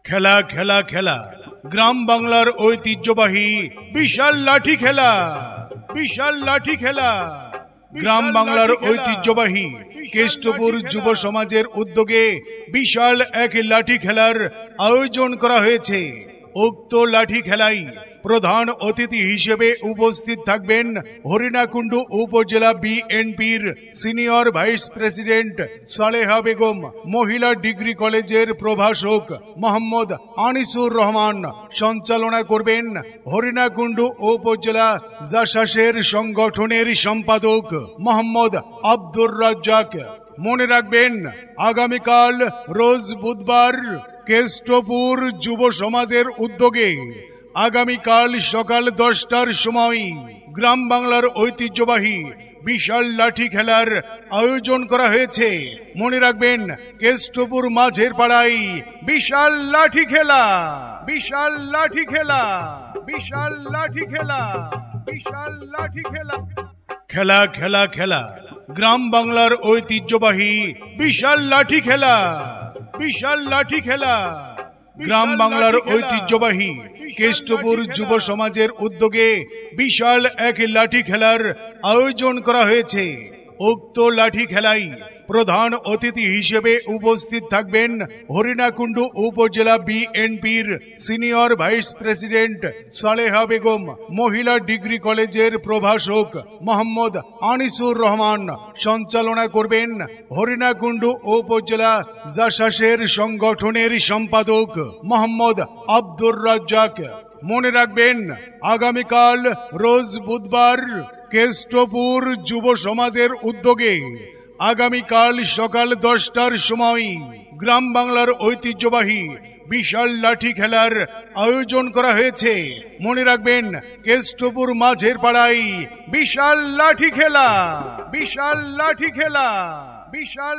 খেলা খেলা খেলা গ্রাম বাংলার ঐতিহ্যবাহী বিশাল লাঠি খেলা। বিশাল লাঠি খেলা গ্রাম বাংলার ঐতিহ্যবাহী কেষ্টপুর যুব সমাজের উদ্যোগে বিশাল এক লাঠি খেলার আয়োজন করা হয়েছে। উক্ত লাঠি খেলায় প্রধান অতিথি হিসেবে উপস্থিত থাকবেন হরিণাকুণ্ডু উপজেলা বিএনপির senior vice president Saleha Begum, মহিলা ডিগ্রি কলেজের প্রভাষক মোহাম্মদ আনিসুর রহমান। সঞ্চালনা করবেন হরিণাকুণ্ডু উপজেলা জাসাসের সংগঠনের সম্পাদক মোহাম্মদ আব্দুর রাজ্জাক। মনে রাখবেন, আগামীকাল রোজ বুধবার কেষ্টপুর যুব সমাজের উদ্যোগে আগামীকাল সকাল 10টার সময় গ্রাম বাংলার ঐতিহ্যবাহী বিশাল লাঠি খেলার আয়োজন করা হয়েছে। মনে রাখবেন, কেষ্টপুর মাঝের পাড়ায় বিশাল লাঠি খেলা। বিশাল লাঠি খেলা। বিশাল লাঠি খেলা। বিশাল লাঠি খেলা। খেলা খেলা খেলা গ্রাম বাংলার ঐতিহ্যবাহী বিশাল লাঠি খেলা। বিশাল লাঠি খেলা গ্রাম বাংলার ঐতিহ্যবাহী কেষ্টপুর যুব সমাজের উদ্যোগে বিশাল এক লাঠি খেলার আয়োজন করা হয়েছে। উক্ত লাঠি খেলায় প্রধান অতিথি হিসেবে উপস্থিত থাকবেন হরিণাকুণ্ডু উপজেলা বিএনপির senior vice president Saleha Begum, মহিলা ডিগ্রি কলেজের প্রভাষক মোহাম্মদ আনিসুর রহমান। সঞ্চালনা করবেন হরিণাকুণ্ডু উপজেলা জাসাসের সংগঠনের সম্পাদক মোহাম্মদ আব্দুর রাজ্জাক। মনে রাখবেন, আগামীকাল রোজ বুধবার কেষ্টপুর যুব সমাজের উদ্যোগে আগামীকাল সকাল 10টার সময় গ্রাম বাংলার ঐতিহ্যবাহী বিশাল লাঠি খেলার আয়োজন করা হয়েছে। মনে রাখবেন, কেষ্টপুর মাঝের পাড়ায় বিশাল লাঠি খেলা। বিশাল লাঠি খেলা। বিশাল